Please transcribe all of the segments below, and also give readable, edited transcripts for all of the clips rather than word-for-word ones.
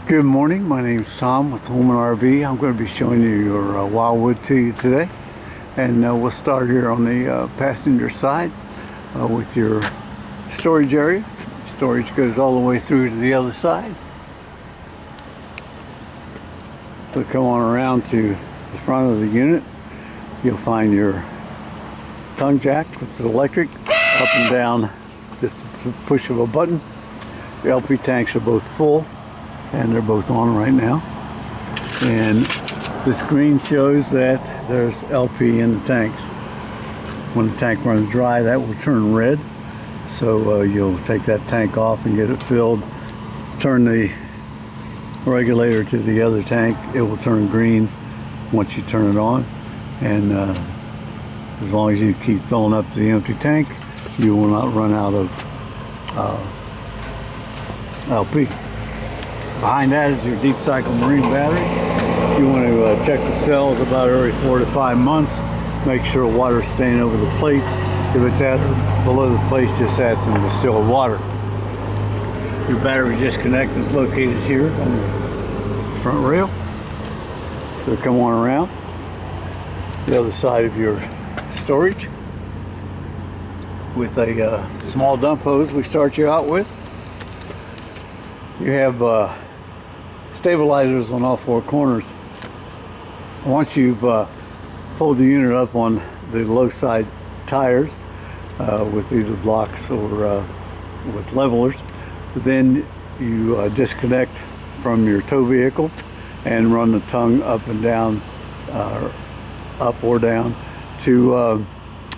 Good morning, my name is Tom with HolmanRV. I'm going to be showing you your Wildwood to you today. And we'll start here on the passenger side with your storage area. Storage goes all the way through to the other side. So come on around to the front of the unit. You'll find your tongue jack, which is electric, up and down, just a push of a button. The LP tanks are both full, and they're both on right now. And the screen shows that there's LP in the tanks. When the tank runs dry, that will turn red. So you'll take that tank off and get it filled. Turn the regulator to the other tank. It will turn green once you turn it on. And as long as you keep filling up the empty tank, you will not run out of LP. Behind that is your deep cycle marine battery. You want to check the cells about every 4 to 5 months. Make sure water's staying over the plates. If it's at below the plates, just add some distilled water. Your battery disconnect is located here on the front rail. So come on around. The other side of your storage with a small dump hose we start you out with. You have stabilizers on all 4 corners. Once you've pulled the unit up on the low side tires with either blocks or with levelers, then you disconnect from your tow vehicle and run the tongue up and down, up or down, to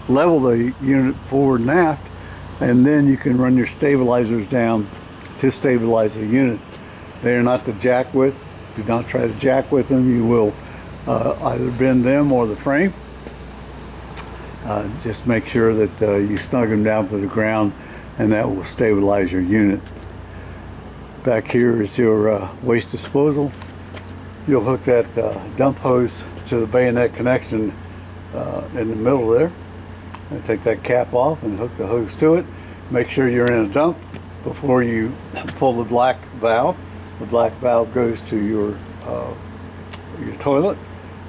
level the unit forward and aft, and then you can run your stabilizers down to stabilize the unit. They are not to jack with. Do not try to jack with them. You will either bend them or the frame. Just make sure that you snug them down to the ground, and that will stabilize your unit. Back here is your waste disposal. You'll hook that dump hose to the bayonet connection in the middle there. And take that cap off and hook the hose to it. Make sure you're in a dump before you pull the black valve. The black valve goes to your toilet,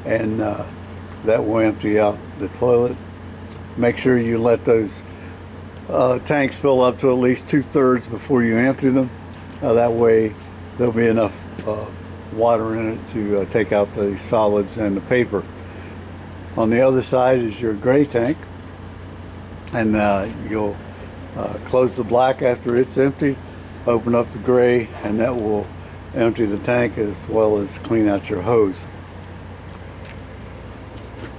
and that will empty out the toilet. Make sure you let those tanks fill up to at least 2/3 before you empty them. That way there'll be enough water in it to take out the solids and the paper. On the other side is your gray tank, and you'll close the black after it's empty, open up the gray, and that will empty the tank as well as clean out your hose.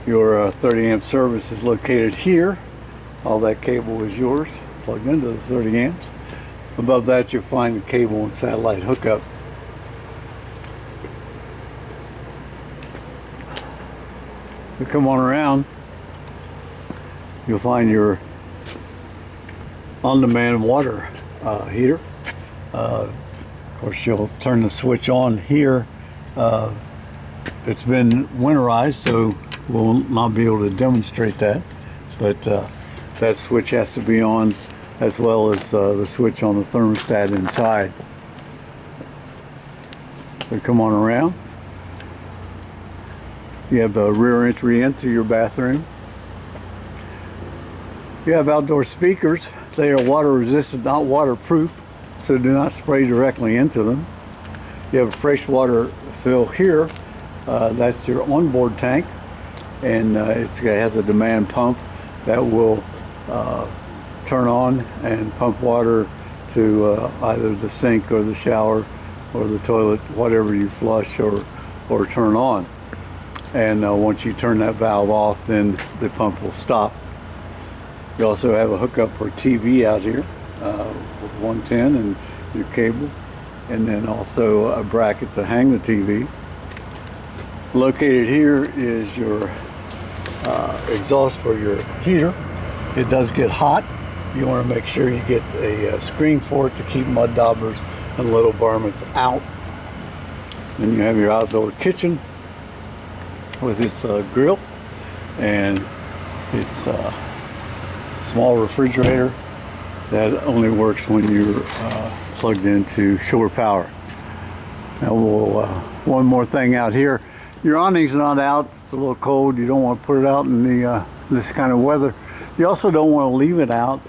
Your 30 amp service is located here. All that cable is yours, plugged into the 30 amps. Above that you'll find the cable and satellite hookup. You come on around, you'll find your on-demand water heater. Of course, you'll turn the switch on here. It's been winterized, so we'll not be able to demonstrate that, but that switch has to be on, as well as the switch on the thermostat inside. So come on around. You have a rear entry into your bathroom. You have outdoor speakers. They are water resistant, not waterproof, so do not spray directly into them. You have a freshwater fill here. That's your onboard tank, and it has a demand pump that will turn on and pump water to either the sink or the shower or the toilet, whatever you flush or turn on. And once you turn that valve off, then the pump will stop. You also have a hookup for TV out here with 110 and your cable, and then also a bracket to hang the TV. Located here is your exhaust for your heater. It does get hot. You want to make sure you get a screen for it to keep mud daubers and little varmints out. Then you have your outdoor kitchen with its grill and its small refrigerator that only works when you're plugged into shore power. Now one more thing out here. Your awning's not out. It's a little cold. You don't want to put it out in the this kind of weather. You also don't want to leave it out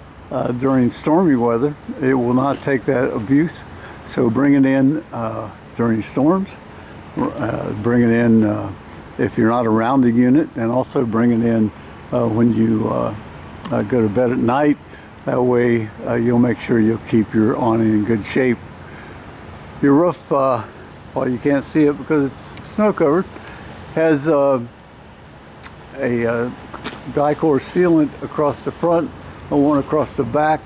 during stormy weather. It will not take that abuse. So bring it in during storms. Bring it in if you're not around the unit, and also bring it in when you go to bed at night. That way you'll make sure you'll keep your awning in good shape. Your roof, well, you can't see it because it's snow covered, has a dicor sealant across the front and one across the back.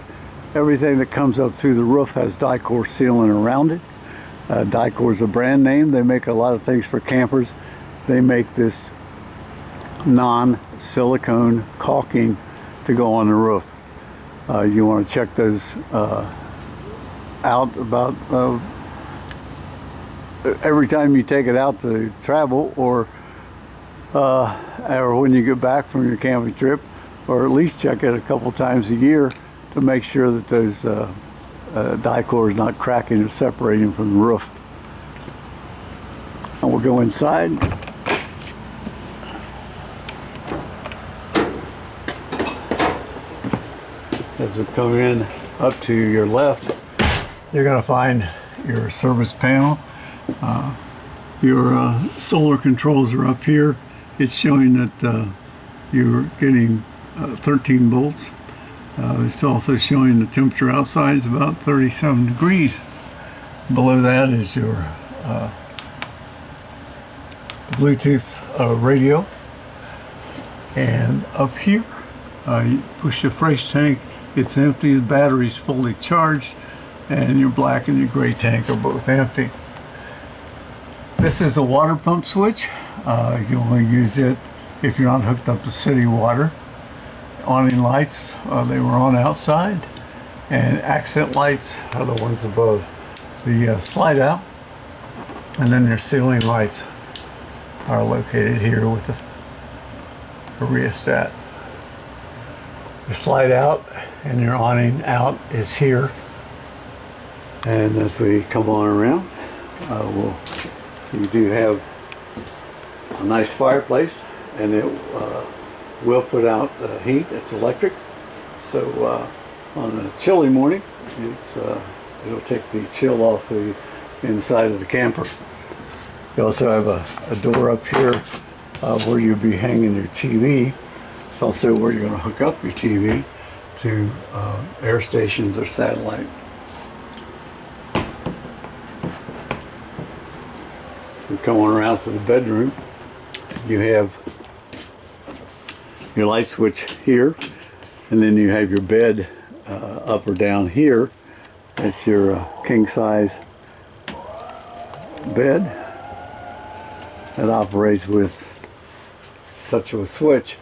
Everything that comes up through the roof has dicor sealant around it. Dicor is a brand name. They make a lot of things for campers. They make this non-silicone caulking to go on the roof. You want to check those out about every time you take it out to travel, or when you get back from your camping trip, or at least check it a couple times a year to make sure that those dicor is not cracking or separating from the roof. And we'll go inside. As we come in up to your left, you're going to find your service panel. Your solar controls are up here. It's showing that you're getting 13 volts. It's also showing the temperature outside is about 37 degrees. Below that is your Bluetooth radio. And up here, you push the fresh tank. It's empty, the battery's fully charged, and your black and your gray tank are both empty. This is the water pump switch. You only use it if you're not hooked up to city water. Awning lights, they were on outside, and accent lights are the ones above the slide out, and then your ceiling lights are located here with a rheostat. Your slide out and your awning out is here, and as we come on around, you do have a nice fireplace, and it will put out heat. It's electric, so on a chilly morning, it'll take the chill off the inside of the camper. You also have a door up here where you'll be hanging your TV. It's also where you're going to hook up your TV to air stations or satellite. So come on around to the bedroom. You have your light switch here, and then you have your bed up or down here. It's your king size bed that operates with touch of a switch.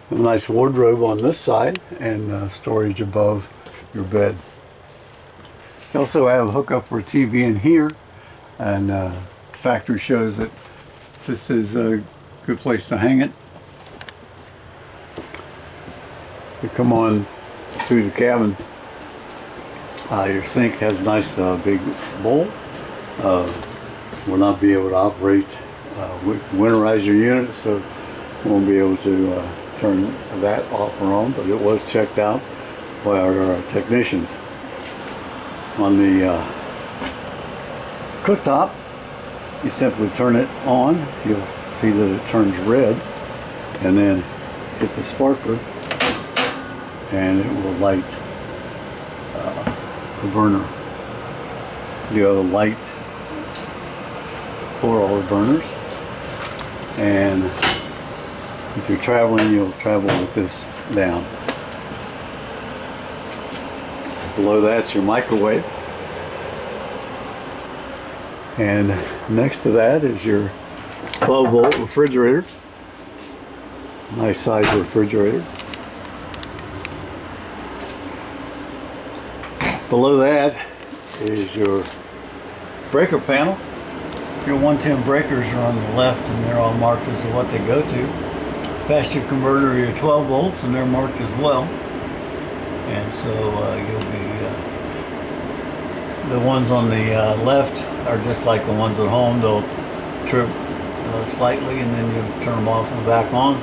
A nice wardrobe on this side, and storage above your bed. You also have a hookup for a TV in here, and factory shows that this is a good place to hang it. You come on through the cabin. Your sink has a nice big bowl. Will not be able to operate, winterize your unit, so won't be able to turn that off or on, but it was checked out by our technicians. On the cooktop, you simply turn it on. You'll see that it turns red, and then hit the sparkler, and it will light the burner. You have a light for all the burners, and if you're traveling, you'll travel with this down. Below that's your microwave. And next to that is your 12-volt refrigerator. Nice size refrigerator. Below that is your breaker panel. Your 110 breakers are on the left, and they're all marked as to what they go to. Past your converter are your 12 volts, and they're marked as well. And so you'll be the ones on the left are just like the ones at home. They'll trip slightly, and then you turn them off and back on.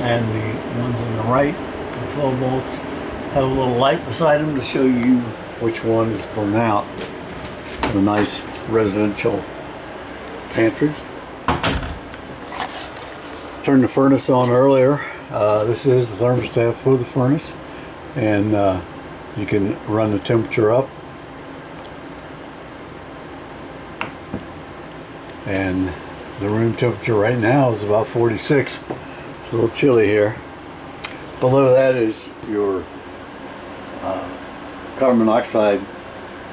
And the ones on the right, the 12 volts, have a little light beside them to show you which one is burnt out. A nice residential pantry. Turned the furnace on earlier. This is the thermostat for the furnace, and you can run the temperature up. And the room temperature right now is about 46. It's a little chilly here. Below that is your carbon monoxide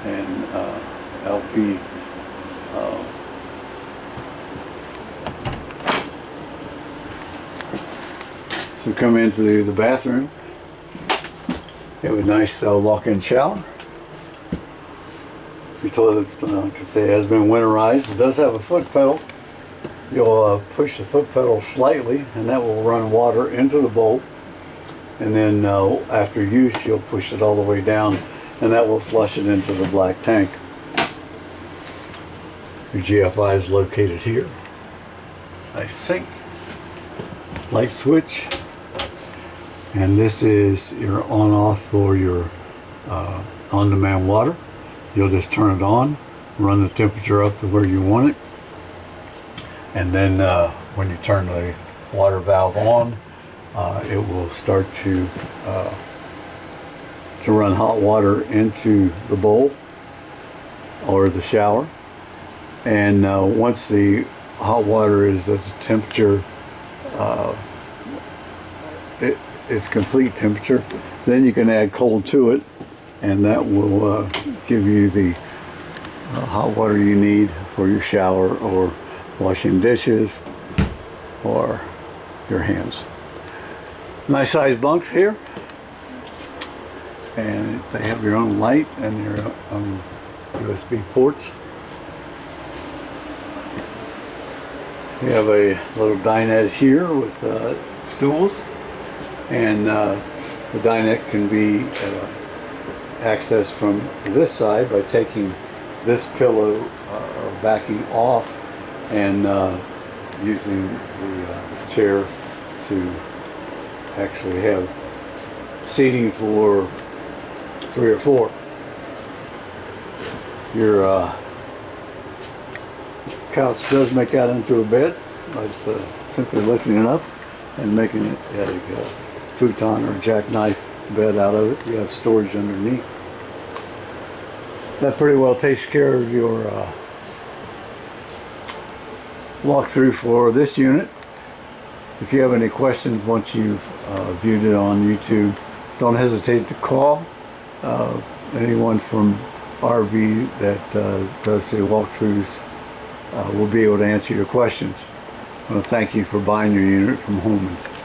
and LP so we come into the bathroom. You have a nice walk-in shower. Your toilet, like I say, has been winterized. It does have a foot pedal. You'll push the foot pedal slightly, and that will run water into the bowl. And then after use, you'll push it all the way down, and that will flush it into the black tank. Your GFI is located here. Nice sink, light switch, and this is your on-off for your on-demand water. You'll just turn it on, run the temperature up to where you want it, and then when you turn the water valve on, it will start to run hot water into the bowl or the shower. And once the hot water is at the temperature, it's complete temperature, then you can add cold to it, and that will give you the hot water you need for your shower or washing dishes or your hands. Nice sized bunks here, and they have your own light and your own USB ports. You have a little dinette here with stools, and the dinette can be accessed from this side by taking this pillow or backing off and using the chair to actually have seating for 3 or 4. Your couch does make out into a bed. It's simply lifting it up and making it a futon or jackknife bed out of it. You have storage underneath. That pretty well takes care of your walkthrough for this unit. If you have any questions once you've viewed it on YouTube, don't hesitate to call. Anyone from RV that does the walkthroughs will be able to answer your questions. I want to thank you for buying your unit from HolmanRV.